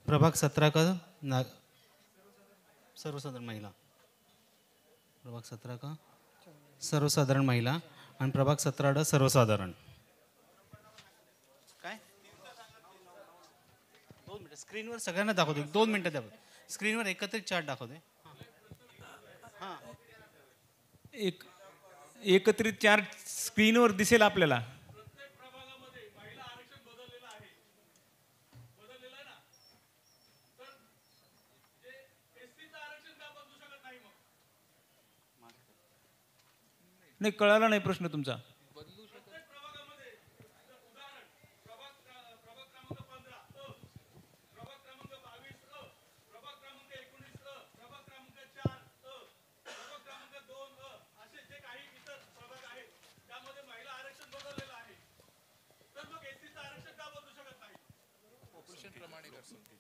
प्रभाग 17 का सर्वसाधारण महिला, प्रभाग 17 का सर्वसाधारण महिला आणि प्रभाग 17 सर्वसाधारण. काय 2 मिनिटं स्क्रीनवर सगळ्यांना दाखवतो. 2 मिनिटं द्या. स्क्रीनवर एकत्रित चार्ट दाखवते. हां एकत्रित चार्ट स्क्रीनवर दिसेल आपल्याला. नाही कळाला नाही प्रश्न तुमचा.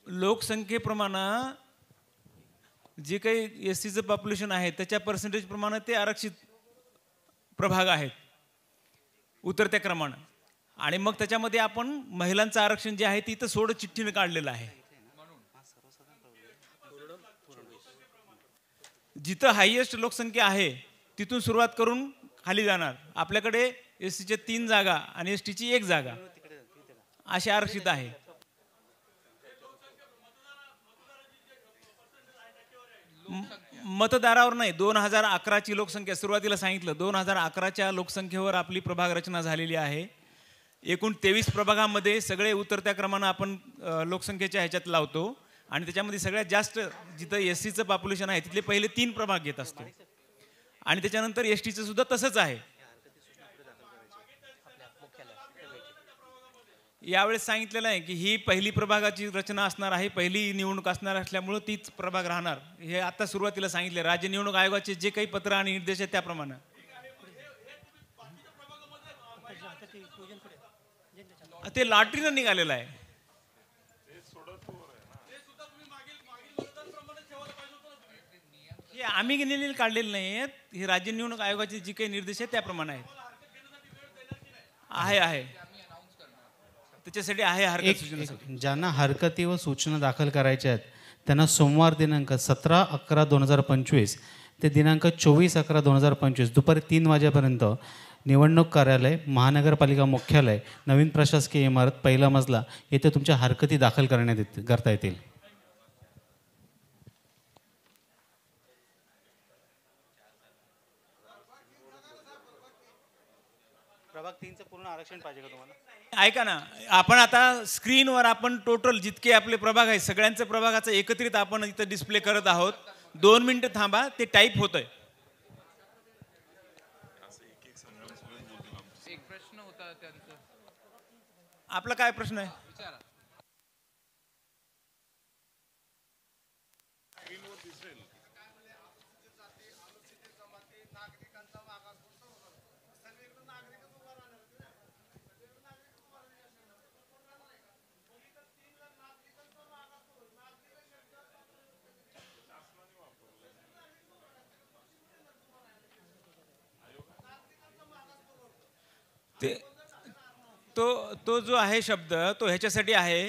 लोकसंख्येप्रमाणे जे काही एससीचं पॉप्युलेशन आहे त्याच्या पर्सेंटेज प्रमाणे ते आरक्षित प्रभाग आहेत उतरत्या क्रमानं. आणि मग त्याच्यामध्ये आपण महिलांचं आरक्षण जे आहे ते इथं सोड चिठ्ठीने काढलेलं आहे. जिथं हायएस्ट लोकसंख्या आहे तिथून सुरुवात करून खाली जाणार. आपल्याकडे एससीच्या 3 जागा आणि एसटीची 1 जागा असे आरक्षित आहे. मतदारावर नाही. 2011ची लोकसंख्या सुरुवातीला सांगितलं. 2011च्या लोकसंख्येवर आपली प्रभाग रचना झालेली आहे. एकूण 23 प्रभागामध्ये सगळे उतरत्या क्रमानं आपण लोकसंख्येच्या ह्याच्यात लावतो आणि त्याच्यामध्ये सगळ्यात जास्त जिथं एससीचं पॉप्युलेशन आहे तिथले पहिले 3 प्रभाग घेत असतो आणि त्याच्यानंतर एसटीचं सुद्धा तसंच आहे. यावेळेस सांगितलेलं आहे की ही पहिली प्रभागाची रचना असणार आहे. पहिली निवडणूक असणार असल्यामुळं तीच प्रभाग राहणार. हे आता सुरुवातीला सांगितले. राज्य निवडणूक आयोगाचे जे काही पत्र आणि निर्देश आहेत त्याप्रमाणे ते लॉटरीनं निघालेलं आहे. हे आम्ही निर्णय काढलेले नाही आहेत. हे राज्य निवडणूक आयोगाचे जे काही निर्देश आहेत त्याप्रमाणे आहेत. आहे त्याच्यासाठी आहे हरकत सूचना. ज्यांना हरकती व सूचना दाखल करायच्या आहेत त्यांना सोमवार दिनांक 17/11/2025 ते दिनांक 24/11/2025 दुपारी 3 वाजेपर्यंत निवडणूक कार्यालय, महानगरपालिका मुख्यालय, नवीन प्रशासकीय इमारत, पहिला मजला येथे तुमच्या हरकती दाखल करता येतील. प्रभाग 3चं पूर्ण आरक्षण पाहिजे का तुम्हाला? ऐका ना, आपण आता स्क्रीनवर आपण टोटल जितके आपले प्रभाग आहेत सगळ्यांचं प्रभागाचं एकत्रित आपण इथं डिस्प्ले करत आहोत. 2 मिनिटं थांबा, ते टाईप होतंय. एक प्रश्न होता त्यांचा. आपला काय प्रश्न आहे? तो जो आहे शब्द तो ह्याच्यासाठी आहे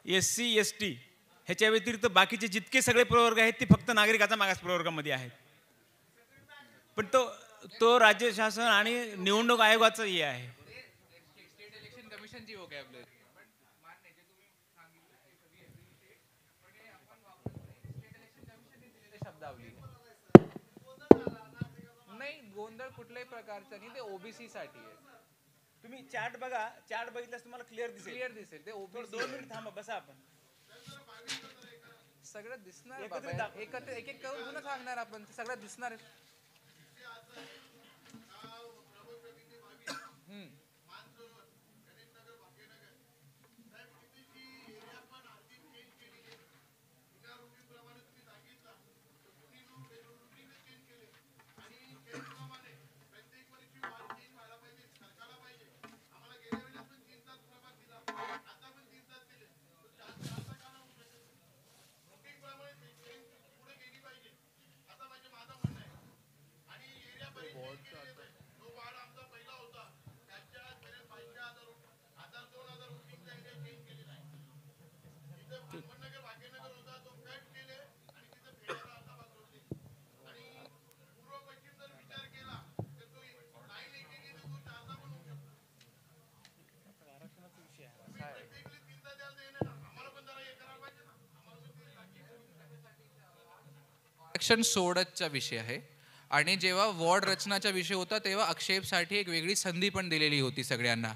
SC ST ह्याच्या व्यतिरिक्त बाकीचे जितके सगळे प्रवर्ग आहेत ते फक्त नागरिकाचा मागास प्रवर्गामध्ये आहेत. पण तो राज्य शासन आणि निवडणूक आयोगाचं हे आहे. स्टेट इलेक्शन कमिशनची व्होकॅब्युलरी शब्दावली नाही. गोंधळ कुठल्याही प्रकारचा नाही. ते ओबीसी साठी आहे. तुम्ही चार्ट बघा. चार्ट बघितल्यास तुम्हाला क्लिअर दिसेल. ते ओबीसी. 2 मिनिट थांबा, बसा आपण. सगळं दिसणार बाबा. एकत्र एक एक करून पुन्हा सांगणार आपण. सगळं दिसणार. आरक्षण सोडतचा विषय आहे आणि जेव्हा वॉर्ड रचनाचा विषय होता तेव्हा आक्षेपसाठी एक वेगळी संधी पण दिलेली होती सगळ्यांना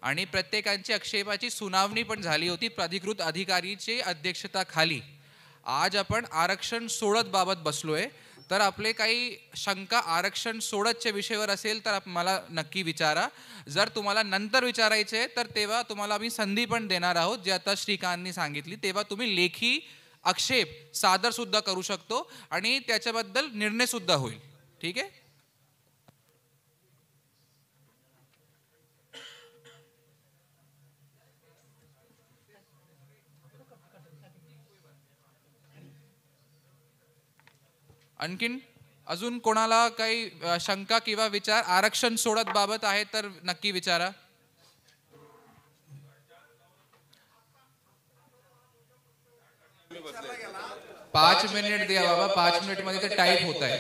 आणि प्रत्येकांची आक्षेपाची सुनावणी पण झाली होती प्राधिकृत अधिकारीची अध्यक्षताखाली. आज आपण आरक्षण सोडत बाबत बसलोय, तर आपले काही शंका आरक्षण सोडतच्या विषयावर असेल तर मला नक्की विचारा. जर तुम्हाला नंतर विचारायचे तर तेव्हा तुम्हाला आम्ही संधी पण देणार आहोत, जे आता श्रीकांतनी सांगितली. तेव्हा तुम्ही लेखी आक्षेप सादर सुद्धा करू शकतो आणि त्याच्याबद्दल निर्णय सुद्धा होईल. ठीक आहे. आणखीन अजून कोणाला काही शंका किंवा विचार आरक्षण सोडत बाबत आहे तर नक्की विचारा. पाच मिनिट द्या बाबा, 5 मिनिट मध्ये ते टाईप होत आहे.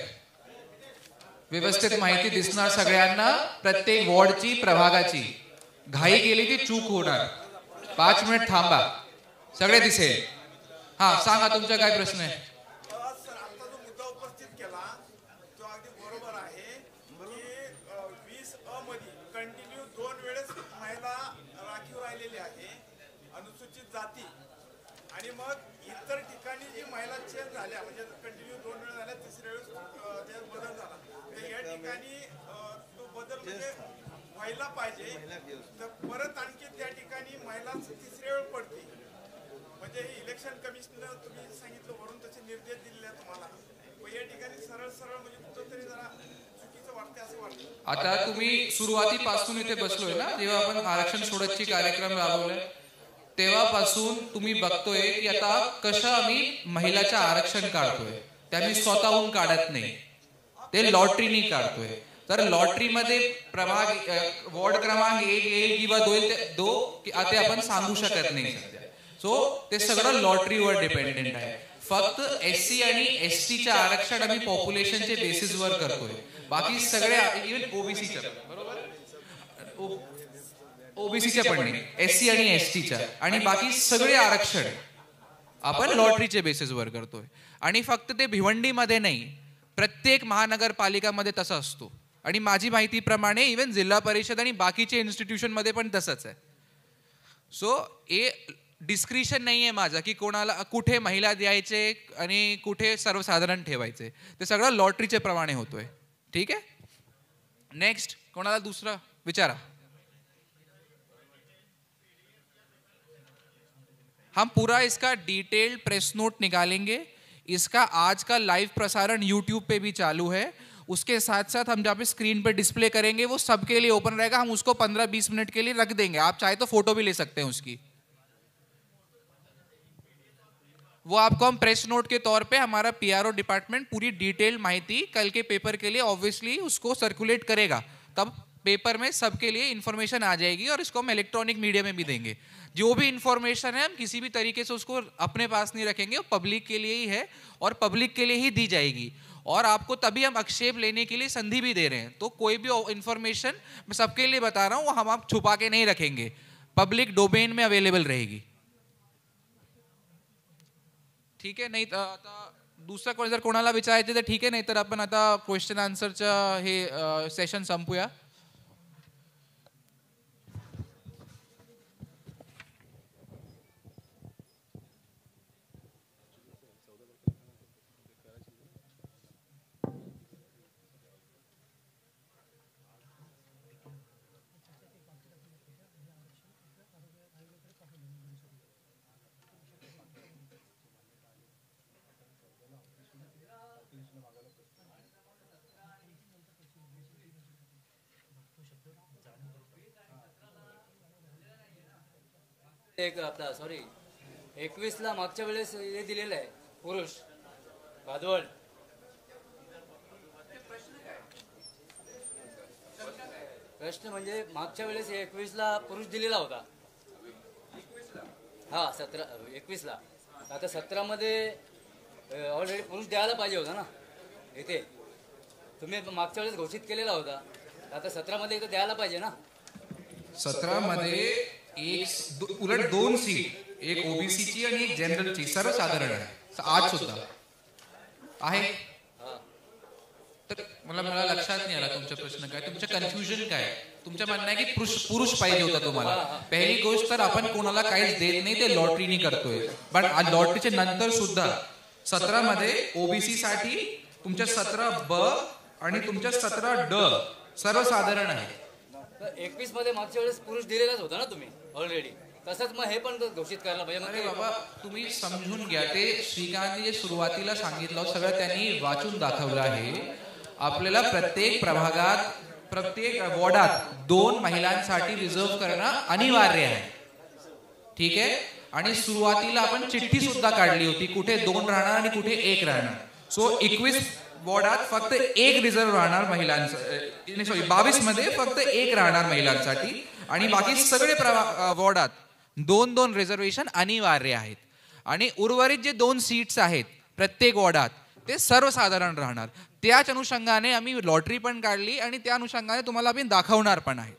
व्यवस्थित माहिती दिसणार सगळ्यांना, प्रत्येक वॉर्डची प्रभागाची. घाई केली की चूक होणार. 5 मिनिट थांबा, सगळे दिसेल. हा सांगा तुमचा काय प्रश्न आहे. आणि मग इतर ठिकाणी जी महिला चेंज झाल्या म्हणजे कंटिन्यू 2 वेळा झाल्या, तिसऱ्या वेळेस त्यात बदल झाला. तर या ठिकाणी तो बदल म्हणजे व्हायला पाहिजे, तर परत आणखी त्या ठिकाणी महिला तिसऱ्या वेळ पडते. म्हणजे हे इलेक्शन कमिशनर तुम्ही सांगितलं वरून तसे निर्देश दिलेले आहेत तुम्हाला, पण या ठिकाणी सरळ सरळ म्हणजे कुठंतरी जरा चुकीचं वाटते असं वाटतं. आता तुम्ही सुरुवातीपासून इथे बसलोय ना, जेव्हा आपण आरक्षण सोडतची कार्यक्रम राबवलाय तेव्हापासून तुम्ही बघतोय की आता कसं आम्ही महिलाचं आरक्षण काढतोय. ते आम्ही स्वतःहून काढत नाही, ते लॉटरीनी काढतोय. तर लॉटरीमध्ये प्रभाग वॉर्ड क्रमांक 1 येईल किंवा 2 ते आपण सांगू शकत नाही सध्या. सो ते सगळं लॉटरीवर डिपेंडेंट आहे. फक्त SC आणि STचं आरक्षण आम्ही पॉप्युलेशनच्या बेसिसवर करतोय. बाकी सगळे इव्हन ओबीसीच्या बरोबर ओबीसीच्या पण नाही, SC आणि STच्या आणि बाकी सगळे आरक्षण आपण लॉटरीच्या बेसिसवर करतोय. आणि फक्त ते भिवंडीमध्ये नाही, प्रत्येक महानगरपालिकामध्ये तसं असतो. आणि माझी माहितीप्रमाणे इव्हन जिल्हा परिषद आणि बाकीचे इन्स्टिट्यूशनमध्ये पण तसंच आहे. सो हे डिस्क्रिशन नाही आहे माझा की कोणाला कुठे महिला द्यायचे आणि कुठे सर्वसाधारण ठेवायचे. ते सगळं लॉटरीच्या प्रमाणे होतोय. ठीक आहे. नेक्स्ट कोणाला दुसरा विचारा. हम पूरा इसका डिटेल्ड प्रेस नोट निकालेंगे. इसका आज का लाइव प्रसारण यूट्यूब पे भी चालू है. उसके साथ साथ हम जहाँ पे स्क्रीन पे डिस्प्ले करेंगे वो सबके लिए ओपन रहेगा. हम उसको 15-20 मिनट के लिए रख देंगे. आप चाहे तो फोटो भी ले सकते हैं उसकी. वो आपको हम प्रेस नोट के तौर पे हमारा PRO डिपार्टमेंट पूरी डिटेल माहिती कल के पेपर के लिए ऑब्वियसली उसको सर्कुलेट करेगा. तब पेपर में सबके लिए इंफॉर्मेशन आ जाएगी और इसको हम इलेक्ट्रॉनिक मीडिया में भी देंगे. जो भी इंफॉर्मेशन है हम किसी भी तरीके से उसको अपने पास नहीं रखेंगे. वो पब्लिक के लिए ही है और पब्लिक के लिए ही दी जाएगी. और आपको तभी हम आक्षेप लेने के लिए संधि भी दे रहे हैं. तो कोई भी इंफॉर्मेशन मैं सबके लिए बता रहा हूँ, वो हम आप छुपा के नहीं रखेंगे, पब्लिक डोमेन में अवेलेबल रहेगी. ठीक आहे. नाही आता दुसरा कोण जर कोणाला विचारायचे तर ठीक आहे, नाही तर आपण आता क्वेश्चन आन्सरचं हे सेशन संपूया. एक आपला 21ला मागच्या वेळेस हे दिलेलं आहे पुरुष भादवड. प्रश्न म्हणजे मागच्या वेळेस 21ला पुरुष दिलेला होता. हा 21ला. आता 17मध्ये ऑलरेडी पुरुष द्यायला पाहिजे होता ना. इथे तुम्ही मागच्या वेळेस घोषित केलेला होता. आता 17मध्ये इथं द्यायला पाहिजे ना. 17मध्ये उलट 2 सीट, एक ओबीसीची आणि एक जनरलची सर्वसाधारण आहे. आज आहे. हा. तर मला लक्षात नाही आला तुमचा प्रश्न काय, तुमचं कन्फ्युजन काय. तुमचं म्हणणं आहे की पुरुष पाहिजे होता तुम्हाला. पहिली गोष्ट तर आपण कोणाला काहीच देत नाही, ते लॉटरीनी करतोय. पण लॉटरीच्या नंतर सुद्धा 17 मध्ये ओबीसी साठी तुमच्या 17 ब आणि तुमच्या 17 ड सर्वसाधारण आहे. तर 21 मध्ये मागच्या वेळेस पुरुष दिलेलाच होता ना तुम्ही ऑलरेडी, तसंच मग हे पण घोषित करायला पाहिजे. अरे बाबा तुम्ही समजून घ्या, ते श्रीकांतने जे सुरुवातीला सांगितलं सगळं त्यांनी वाचून दाखवलं आहे. आपल्याला प्रत्येक प्रभागात प्रत्येक वॉर्डात 2 महिलांसाठी रिझर्व्ह करणं अनिवार्य आहे. ठीक आहे. आणि सुरुवातीला आपण चिठ्ठी सुद्धा काढली होती, कुठे 2 राहणार आणि कुठे 1 राहणार. सो 21 वॉर्डात फक्त 1 रिझर्व्ह राहणार महिलांसाठी, सॉरी 22 मध्ये फक्त 1 राहणार महिलांसाठी, आणि बाकी सगळे वॉर्डात 2-2 रिझर्वेशन अनिवार्य आहेत. आणि उर्वरित जे 2 सीट्स आहेत प्रत्येक वॉर्डात ते सर्वसाधारण राहणार. त्याच अनुषंगाने आम्ही लॉटरी पण काढली आणि त्या अनुषंगाने तुम्हाला आम्ही दाखवणार पण आहे.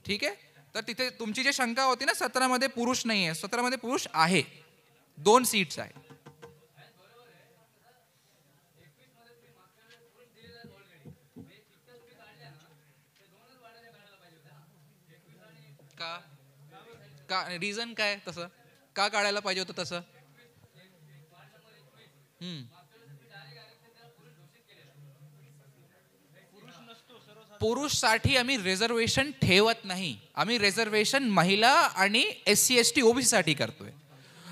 ठीक आहे. तर तिथे तुमची जी शंका होती ना 17 मध्ये पुरुष नाही आहे, 17 मध्ये पुरुष आहे, 2 सीट्स आहेत. का रिझन काय तसं का काढायला पाहिजे होतं तसं? पुरुष साठी आम्ही रिझर्वेशन ठेवत नाही. आम्ही रिझर्वेशन महिला आणि SC ST OBC साठी करतोय.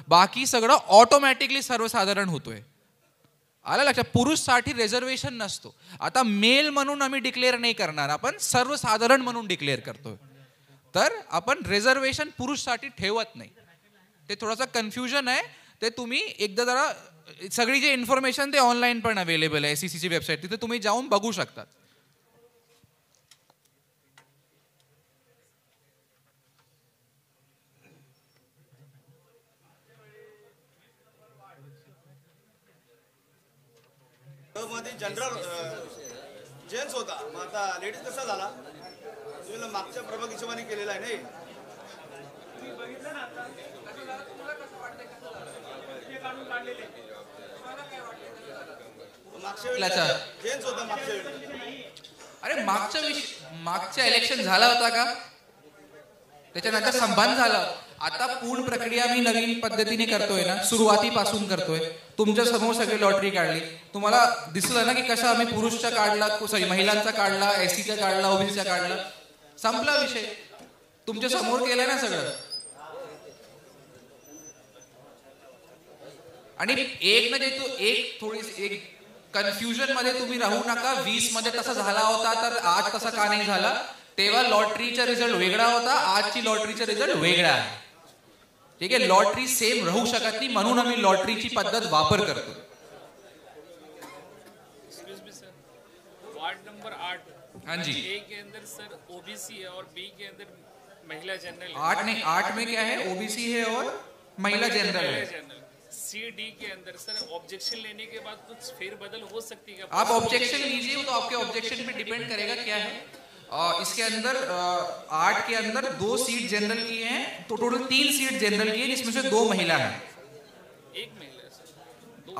बाकी सगळं ऑटोमॅटिकली सर्वसाधारण होतोय. आलं लक्षात? पुरुष साठी रिझर्वेशन नसतो. आता मेल म्हणून आम्ही डिक्लेअर नाही करणार, आपण सर्वसाधारण म्हणून डिक्लेअर करतोय. तर आपण रिझर्वेशन पुरुष साठी ठेवत नाही. ते थोडासा कन्फ्युजन आहे. ते तुम्ही एकदा जरा सगळी जी इन्फॉर्मेशन ते ऑनलाईन पण अवेलेबल आहे SEC ची वेबसाईट, तिथे तुम्ही जाऊन बघू शकता. मध्ये जनरल जेंट्स होता, मग आता लेडीज कसा झाला? तुम्ही मागच्या प्रभाग हिशोबाने केलेला आहे नाही. मागच्या वेळेला जेंट्स होता मागच्या वेळी. अरे मागच्या इलेक्शन झाला होता का? त्याच्यानंतर संभान झालं. आता पूर्ण प्रक्रिया मी नवीन पद्धतीने करतोय ना, सुरुवातीपासून करतोय. तुमच्या समोर सगळी लॉटरी काढली, तुम्हाला दिसलं ना की कसं आम्ही पुरुषचा काढला, सॉरी महिलांचा काढला, SCचा काढला, OBCचा काढला, संपला विषय. तुमच्या समोर केलं ना सगळं. आणि एक ना जे तू एक कन्फ्युजन मध्ये तुम्ही राहू नका. 20 मध्ये तसा झाला होता तर आज तसा का नाही झाला? तेव्हा लॉटरीचा रिझल्ट वेगळा होता, आजची लॉटरीचा रिझल्ट वेगळा आहे. ठीक आहे. लॉटरी सेम राहू शकत नाही, म्हणून आम्ही लॉटरीची पद्धत वापर करतो. वार्ड नंबर 8, हाँ जी, ए के अंदर सर ओबीसी है और बी के अंदर महिला जनरल है. 8 में क्या है? OBC है और महिला जनरल है. सी डी के अंदर सर ऑब्जेक्शन लेने के बाद कुछ फेरबदल हो सकती है. आप ऑब्जेक्शन लीजिए, तो आपके ऑब्जेक्शन पे डिपेंड करेगा क्या है. इसके अंदर 8 के अंदर 2 सीट जनरल की हैं, तो टोटल 3 सीट जनरल की है, जिसमें से 2 महिला है. 1 महिला है सर.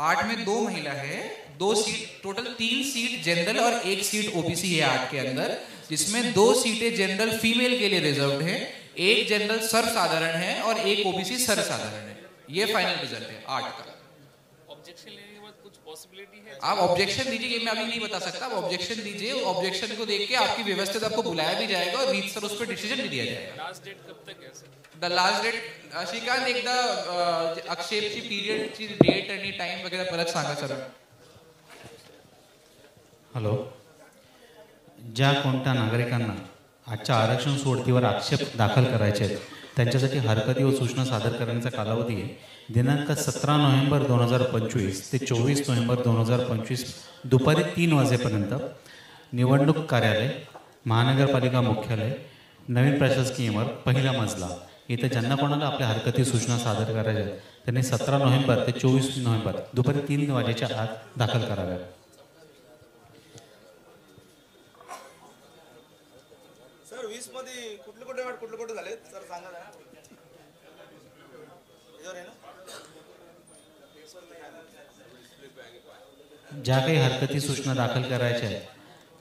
8 में 2 महिला है, 2 सीट, टोटल 3 सीट जनरल और 1 सीट OBC है 8 के अंदर, जिसमें 2 सीटें जनरल फीमेल के लिए रिजर्व्ड है, 1 जनरल सर्वसाधारण है और 1 OBC सर्वसाधारण है. ये फाइनल रिजल्ट है 8 का. ऑब्जेक्शन लेने के बाद कुछ पॉसिबिलिटी है? आप ऑब्जेक्शन दीजिए, ये मैं अभी नहीं बता सकता. आप ऑब्जेक्शन दीजिए, ऑब्जेक्शन को देख के आपकी व्यवस्थित आपको बुलाया भी जाएगा और रीतसर उस पर डिसीजन भी दिया जाएगा. लास्ट डेट कब तक है sir? The last date Shrikant एकदा आक्षेपची पिरियडची डेट आणि टाइम वगैरे परत सांगा सर. हॅलो. ज्या कोणत्या नागरिकांना आजच्या आरक्षण सोडतीवर आक्षेप दाखल करायचे आहेत त्यांच्यासाठी हरकती व सूचना सादर करण्याचा कालावधी आहे दिनांक 17 नोव्हेंबर 2025 ते 24 नोव्हेंबर 2025 दुपारी 3 वाजेपर्यंत निवडणूक कार्यालय, महानगरपालिका मुख्यालय, नवीन प्रशासकीय इमारत, पहिला मजला इथे ज्यांना कोणाला आपल्या हरकती सूचना सादर करायच्या आहेत त्यांनी 17 नोव्हेंबर ते 24 नोव्हेंबर दुपारी 3 वाजेच्या आत दाखल कराव्या. सर 20 मध्ये कुठले कुठे झाले सर सांगा ना. याच्यावर आहे ना. ज्या काही हरकती सूचना दाखल करायच्या आहेत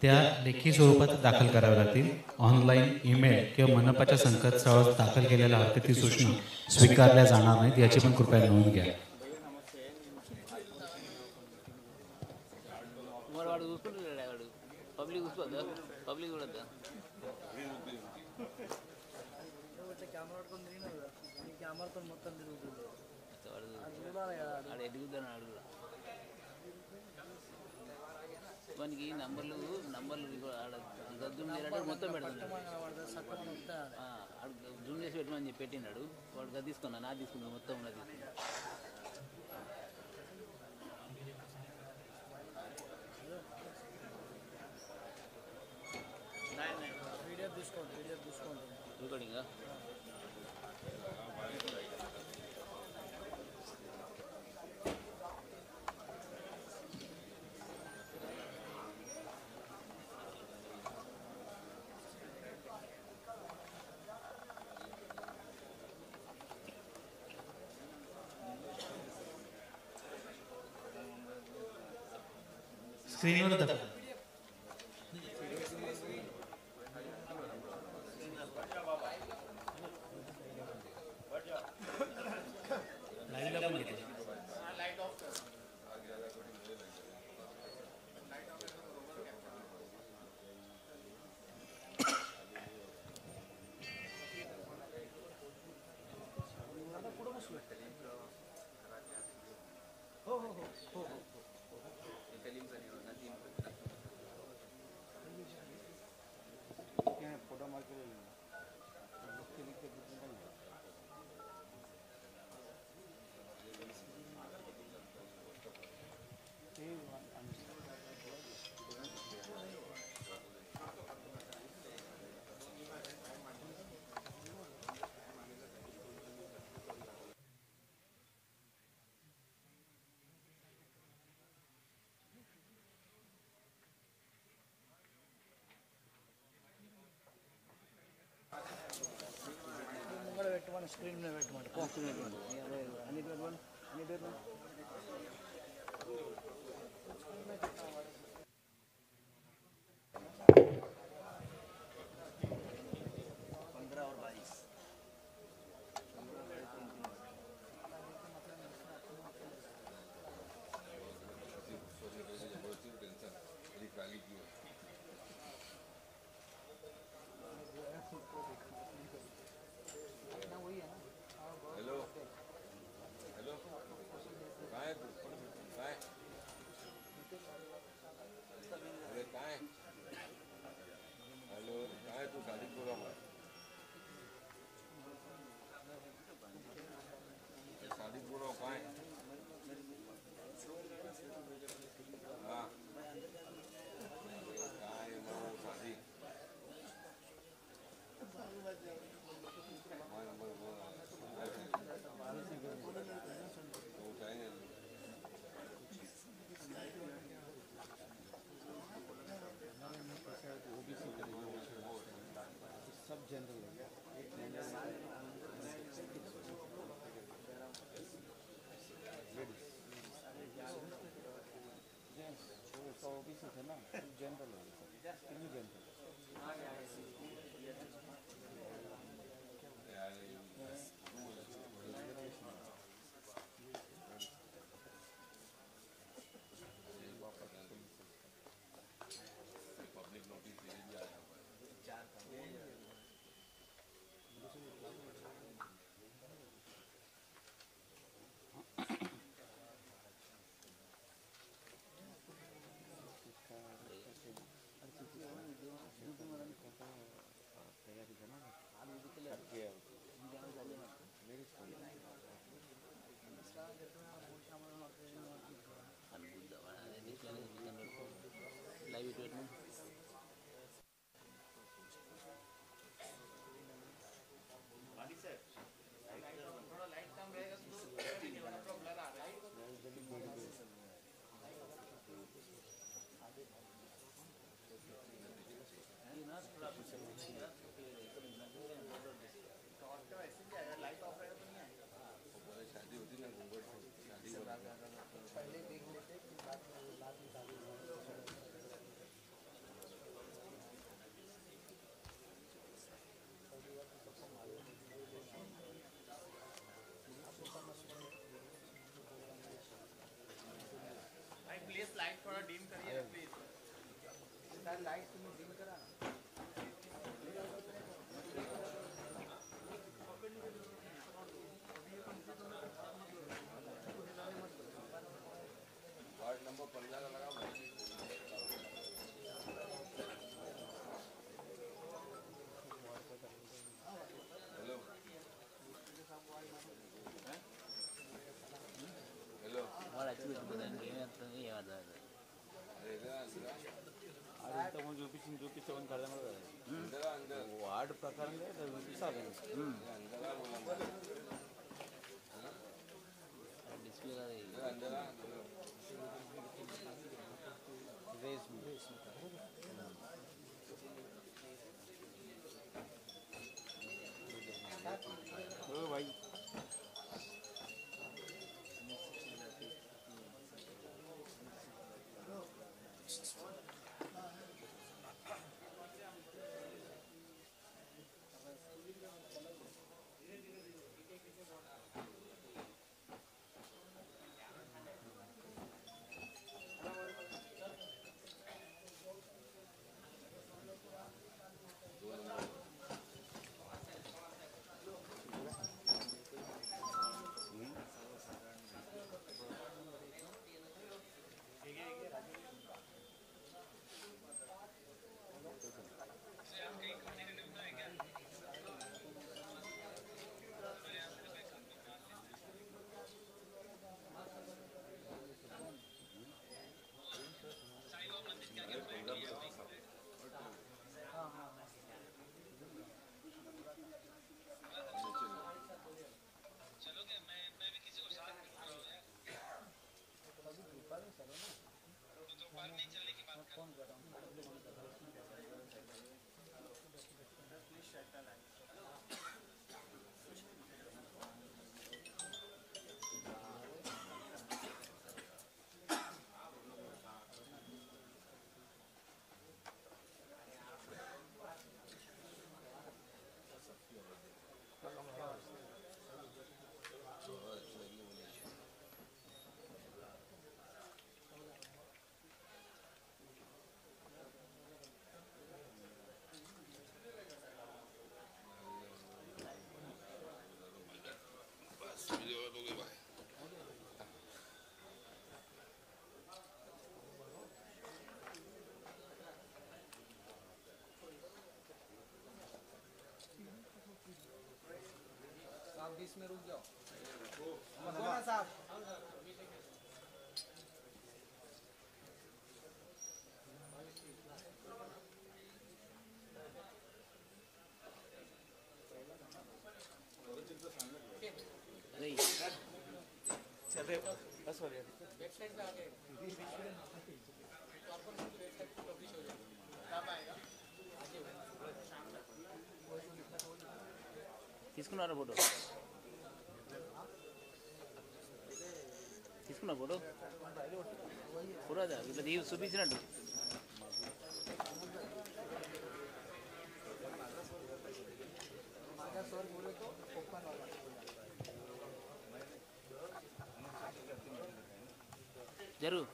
त्या लेखी स्वरूपात दाखल कराव्या लागतील. ऑनलाईन, ईमेल किंवा मनपाच्या संकेतस्थळावर दाखल केलेल्या हरकती सूचना स्वीकारल्या जाणार नाहीत, याची पण कृपया नोंद घ्या. మనకి నంబర్లు జూమ్ చేయాలంటే మొత్తం పెడతాను జూమ్ చేసి పెట్టమని చెప్పి పెట్టినాడు. వాడు గది తీసుకున్నా, నా తీసుకున్నా, మొత్తం ఉన్నది తీసుకున్నా. రికార్డింగా स्क्रीनवर दाखवा. लाईव्हला पण घेते. స్క్రీన్ మీద పెట్టమంటే చూపించుకోదండి చూపించామని అర్థం కదా వార్డు ప్రకారంగా చూపిస్తాను డిస్ప్లే కాదు भाई बीच में रुक जाओ साहब తీసుకున్నారా ఫోటో తీసుకున్నా ఫోటో పురాదా ఇట్లా చూపించినట్టు जरूर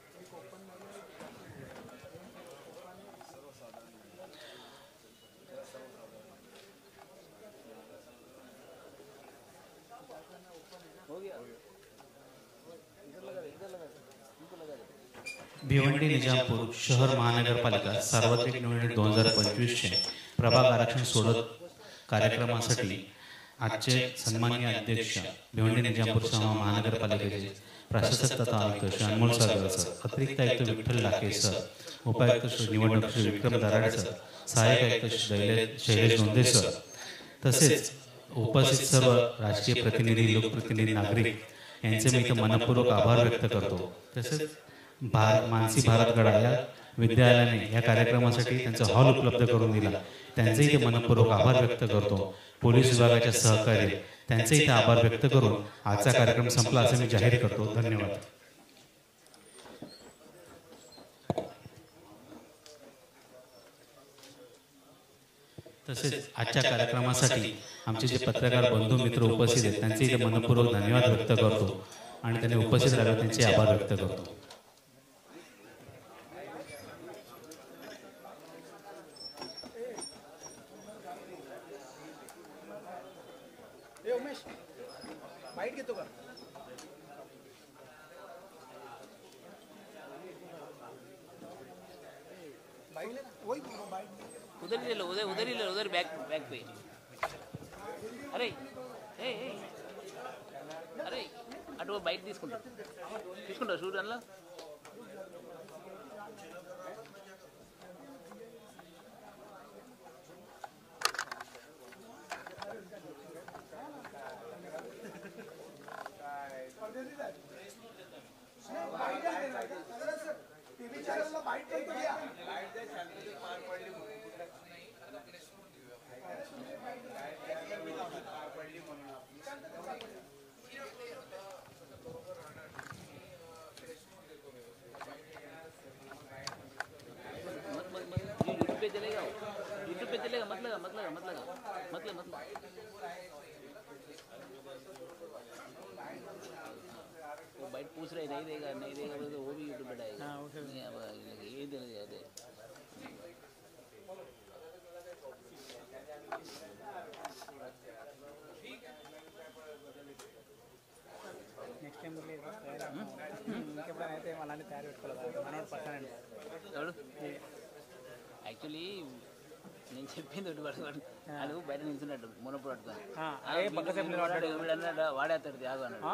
हो गया इधर लगा इनको लगा दे भिवंडी निजामपूर शहर महानगरपालिका सार्वत्रिक निवडणूक 2025चे प्रभाग आरक्षण सोडत कार्यक्रमासाठी आजचे सन्माननीय अध्यक्ष भिवंडी निजामपूर महानगरपालिकेचे प्रशासक तथा आयुक्त श्री अनमोल सागर सर, अतिरिक्त आयुक्त विठ्ठल लाखे सर, उपायुक्त श्री निवडणूक श्री विक्रम दराडे सर, सहाय्यक आयुक्त श्री शैलेश गोंदे सर, तसेच उपस्थित सर्व राजकीय प्रतिनिधी, लोकप्रतिनिधी, नागरिक यांचे मी इथं मनपूर्वक आभार व्यक्त करतो. तसेच मानसी भारतगडा या विद्यालयाने या कार्यक्रमासाठी त्यांचा हॉल उपलब्ध करून दिला, त्यांचेही ते मनपूर्वक आभार व्यक्त करतो. पोलीस विभागाच्या सहकार्य त्यांचे इथे आभार व्यक्त करून आजचा कार्यक्रम संपला असे मी जाहीर करतो. धन्यवाद. तसेच आजच्या कार्यक्रमासाठी आमचे जे पत्रकार बंधू मित्र उपस्थित आहेत त्यांचे इथे मनपूर्वक धन्यवाद व्यक्त करतो आणि त्यांनी उपस्थित राहिला त्यांचे आभार व्यक्त करतो. बाईट घेतो का उधर ही ले लो उधर ही ले लो उधर बैक पे अरे अरे షూ బయట తీసుకుంటావు షూ దానిలో यूट्यूब पे चलेगा मत लगा वो बाइट पूछ रहे नहीं देगा तो वो भी यूट्यूब पे डालेगा ये दे दे నెక్స్ట్ టైం ఇంకెప్పుడైనా అయితే మళ్ళీ తయారు పెట్టుకోవాలి మనోడు పర్సనెంట్ యాక్చువల్లీ నేను చెప్పింది ఒకటి పట్టుకోండి అడుగు బయట నిల్చున్నట్టు మునప్పుడు పట్టుకొని వాడేస్తాడు త్యాగు అన్నాడు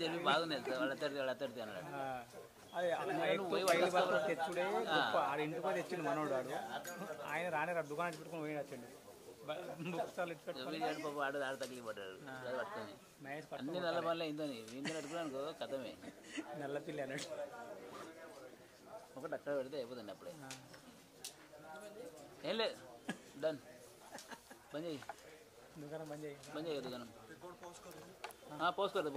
తెలివి బాగుంది వాళ్ళ అన్నాడు తెచ్చుడే ఆడ ఇంటికి పోయి తెచ్చిండు మనోడు వాడు ఆయన రానే దుకాణం పెట్టుకుని పోయి వచ్చండి వాడు ఆడ తగిలి పడ్డాడు పట్టుకొని అన్ని నల్ల పనులు అయిందని వీంది అడుగున్నానుకో కథమే నల్ల పిల్లి అన్నాడు ఒకటి అక్కడ పెడితే అయిపోతుంది అప్పుడే ఏం లేదు డన్ బంద్ చేయి దుకాణం బంద్ చేయి దుకాణం పోసుకోదు